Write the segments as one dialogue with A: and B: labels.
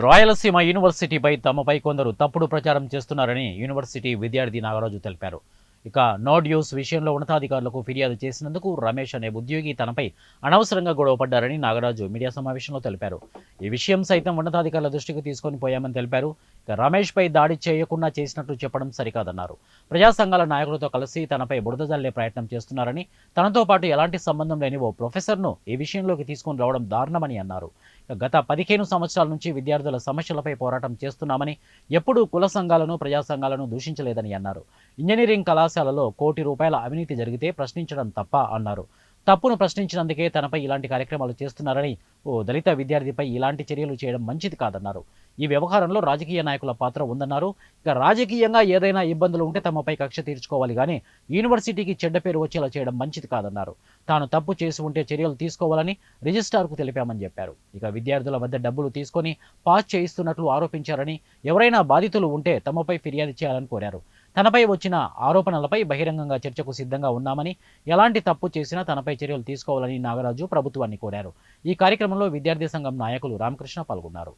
A: రాయలసీమ యూనివర్సిటీపై తమపై కొందరు తప్పుడు ప్రచారం చేస్తున్నారని యూనివర్సిటీ విద్యార్థి నాగరాజు తెలిపారు. ఇక నో డ్యూస్ విషయంలో ఉన్నతాధికారులకు ఫిర్యాదు చేసినందుకు రమేష్ అనే ఉద్యోగి తనపై అనవసరంగా గొడవపడ్డారని నాగరాజు మీడియా సమావేశంలో తెలిపారు. ఈ విషయం సైతం ఉన్నతాధికారుల దృష్టికి తీసుకొని పోయామని తెలిపారు. ఇక రమేష్పై దాడి చేయకుండా చేసినట్లు చెప్పడం సరికాదన్నారు. ప్రజా సంఘాల నాయకులతో కలిసి తనపై బురద జల్లే ప్రయత్నం చేస్తున్నారని, తనతో పాటు ఎలాంటి సంబంధం లేని ఓ ప్రొఫెసర్ను ఈ విషయంలోకి తీసుకొని రావడం దారుణమని అన్నారు. గత 15 సంవత్సరాల నుంచి విద్యార్థుల సమస్యలపై పోరాటం చేస్తున్నామని, ఎప్పుడూ కుల సంఘాలను ప్రజా సంఘాలను దూషించలేదని అన్నారు. ఇంజనీరింగ్ కళాశాలలో ₹1 కోటి అవినీతి జరిగితే ప్రశ్నించడం తప్ప అన్నారు. తప్పును ప్రశ్నించినందుకే తనపై ఇలాంటి కార్యక్రమాలు చేస్తున్నారని, ఓ దళిత విద్యార్థిపై ఇలాంటి చర్యలు చేయడం మంచిది కాదన్నారు. ఈ వ్యవహారంలో రాజకీయ నాయకుల పాత్ర ఉందన్నారు. ఇక రాజకీయంగా ఏదైనా ఇబ్బందులు ఉంటే తమపై కక్ష తీర్చుకోవాలి కానీ యూనివర్సిటీకి చెడ్డ పేరు వచ్చేలా చేయడం మంచిది కాదన్నారు. తాను తప్పు చేసి ఉంటే చర్యలు తీసుకోవాలని రిజిస్ట్రార్కు తెలిపామని చెప్పారు. ఇక విద్యార్థుల వద్ద డబ్బులు తీసుకొని పాస్ చేయిస్తున్నట్లు ఆరోపించారని, ఎవరైనా బాధితులు ఉంటే తమపై ఫిర్యాదు చేయాలని కోరారు. తనపై వచ్చిన ఆరోపణలపై బహిరంగంగా చర్చకు సిద్ధంగా ఉన్నామని, ఎలాంటి తప్పు చేసినా తనపై చర్యలు తీసుకోవాలని నాగరాజు ప్రభుత్వాన్ని కోరారు. ఈ కార్యక్రమంలో విద్యార్థి సంఘం నాయకులు రామకృష్ణ పాల్గొన్నారు.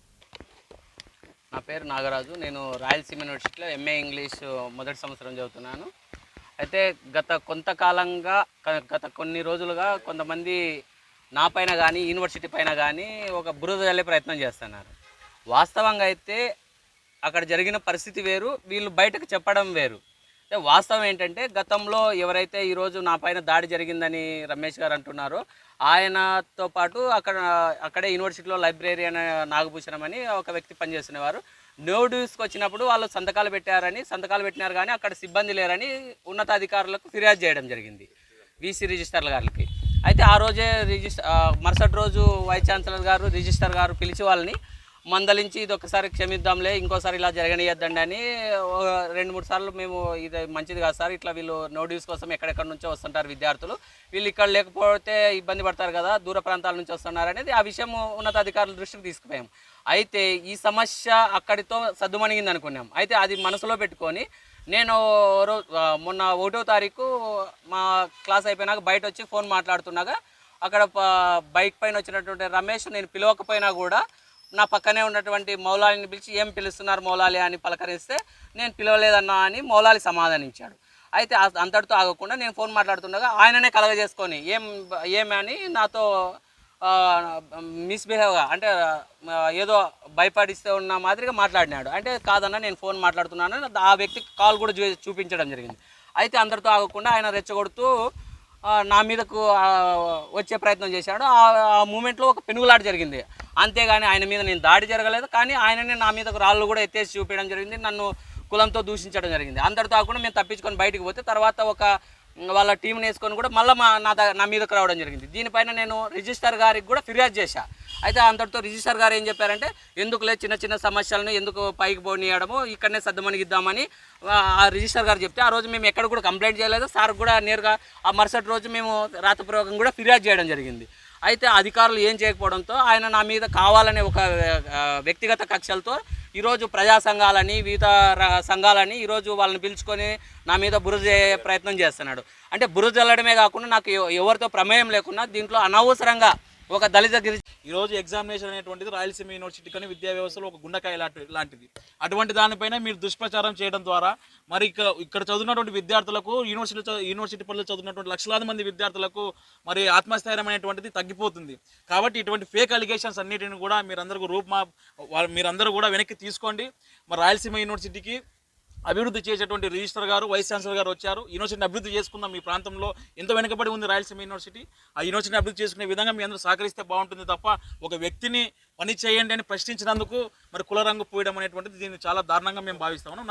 B: నా పేరు నాగరాజు. నేను రాయలసీమ యూనివర్సిటీలో ఎంఏ ఇంగ్లీష్ మొదటి సంవత్సరం చదువుతున్నాను. అయితే గత కొన్ని రోజులుగా కొంతమంది నా పైన కానీ యూనివర్సిటీ పైన కానీ ఒక బురద జల్లే ప్రయత్నం చేస్తున్నారు. వాస్తవంగా అయితే అక్కడ జరిగిన పరిస్థితి వేరు, వీళ్ళు బయటకు చెప్పడం వేరు. అంటే వాస్తవం ఏంటంటే, గతంలో ఎవరైతే ఈరోజు నా పైన దాడి జరిగిందని రమేష్ గారు అంటున్నారో, ఆయనతో పాటు అక్కడే యూనివర్సిటీలో లైబ్రేరియన్ నాగభూషణం అని ఒక వ్యక్తి పనిచేస్తున్నవారు. నో డ్యూస్కి వచ్చినప్పుడు వాళ్ళు సంతకాలు పెట్టినారు కానీ అక్కడ సిబ్బంది లేరని ఉన్నతాధికారులకు ఫిర్యాదు చేయడం జరిగింది, వీసీ రిజిస్టర్ల గారికి. అయితే ఆ రోజే మరుసటి రోజు వైస్ ఛాన్సలర్ గారు, రిజిస్టర్ గారు పిలిచి వాళ్ళని మందలించి ఇది ఒకసారి క్షమిద్దాంలే, ఇంకోసారి ఇలా జరగనియద్దండి అని 2-3 సార్లు మేము ఇది మంచిది కాదు సార్, ఇట్లా వీళ్ళు నో డ్యూస్ కోసం ఎక్కడెక్కడ నుంచో వస్తుంటారు విద్యార్థులు, వీళ్ళు ఇక్కడ లేకపోతే ఇబ్బంది పడతారు కదా, దూర ప్రాంతాల నుంచి వస్తున్నారు అనేది ఆ విషయం ఉన్నతాధికారుల దృష్టికి తీసుకుపోయాం. అయితే ఈ సమస్య అక్కడితో సద్దుమణిగింది అనుకున్నాం. అయితే అది మనసులో పెట్టుకొని నేను మొన్న 1వ తారీఖు మా క్లాస్ అయిపోయినాక బయట వచ్చి ఫోన్ మాట్లాడుతున్నాగా అక్కడ బైక్ పైన వచ్చినటువంటి రమేష్ నేను పిలవకపోయినా కూడా నా పక్కనే ఉన్నటువంటి మౌలాలిని పిలిచి ఏం పిలుస్తున్నారు మౌలాలి అని పలకరిస్తే, నేను పిలవలేదన్నా అని మౌలాలి సమాధానించాడు. అయితే అంతటితో ఆగకుండా నేను ఫోన్ మాట్లాడుతుండగా ఆయననే కలగజేసుకొని ఏమని నాతో మిస్బిహేవ్గా, అంటే ఏదో భయపడిస్తే ఉన్న మాదిరిగా మాట్లాడినాడు. అంటే కాదన్నా నేను ఫోన్ మాట్లాడుతున్నాను, ఆ వ్యక్తికి కాల్ కూడా చూపించడం జరిగింది. అయితే అందరితో ఆగకుండా ఆయన రెచ్చగొడుతూ నా మీదకు వచ్చే ప్రయత్నం చేశాడు. ఆ మూమెంట్లో ఒక పెనుగులాట జరిగింది. అంతేగాని ఆయన మీద నేను దాడి జరగలేదు, కానీ ఆయననే నా మీదకు రాళ్ళు కూడా ఎత్తేసి చూపించడం జరిగింది, నన్ను కులంతో దూషించడం జరిగింది. అందరితో కాకుండా మేము తప్పించుకొని బయటికి పోతే తర్వాత వాళ్ళ టీంని వేసుకొని కూడా మళ్ళీ నా మీదకు రావడం జరిగింది. దీనిపైన నేను రిజిస్టర్ గారికి కూడా ఫిర్యాదు చేశా. అయితే అంతటితో రిజిస్టర్ గారు ఏం చెప్పారంటే, ఎందుకులే చిన్న చిన్న సమస్యలను ఎందుకు పైకి పోనీయడము, ఇక్కడనే సర్దుమణిగిద్దామని ఆ రిజిస్టర్ గారు చెప్తే, ఆ రోజు మేము ఎక్కడ కూడా కంప్లైంట్ చేయలేదు. సార్ కూడా నేరుగా ఆ మరుసటి రోజు మేము రాతపూర్వకంగా కూడా ఫిర్యాదు చేయడం జరిగింది. అయితే అధికారులు ఏం చేయకపోవడంతో ఆయన నా మీద కావాలనే ఒక వ్యక్తిగత కక్షలతో ఈరోజు ప్రజా సంఘాలని, వివిధ సంఘాలని ఈరోజు వాళ్ళని పిలుచుకొని నా మీద బురద ప్రయత్నం చేస్తున్నాడు. అంటే బురద జల్లడమే కాకుండా నాకు ఎవరితో ప్రమేయం లేకుండా దీంట్లో అనవసరంగా ఒక దళిత
C: ఈరోజు ఎగ్జామినేషన్ అనేటువంటిది రాయలసీమ యూనివర్సిటీ కానీ విద్యా వ్యవస్థలో ఒక గుండెకాయ లాంటిది. అటువంటి దానిపైన మీరు దుష్ప్రచారం చేయడం ద్వారా మరి ఇక్కడ చదువుతున్నటువంటి విద్యార్థులకు, యూనివర్సిటీ పరిధిలో చదువుతున్నటువంటి లక్షలాది మంది విద్యార్థులకు మరి ఆత్మస్థైర్యం అనేటువంటిది తగ్గిపోతుంది. కాబట్టి ఇటువంటి ఫేక్ అలిగేషన్స్ అన్నిటిని కూడా మీరందరూ కూడా వెనక్కి తీసుకోండి. మరి రాయలసీమ యూనివర్సిటీకి అభివృద్ధి చేసేటువంటి రిజిస్టర్ గారు, వైస్ ఛాన్సలర్ గారు వచ్చారు. యూనివర్సిటీని అభివృద్ధి చేసుకుందాం. మీ ప్రాంతంలో ఎంతో వెనుకబడి ఉంది రాయలసీమ యూనివర్సిటీ. ఆ యూనివర్సిటీని అభివృద్ధి చేసుకునే విధంగా మీ అందరూ సహకరిస్తే బాగుంటుంది తప్ప ఒక వ్యక్తిని పని చేయండి అని ప్రశ్నించినందుకు మరి కుల రంగు పోయడం అనేటువంటిది దీన్ని చాలా దారుణంగా మేము భావిస్తాము.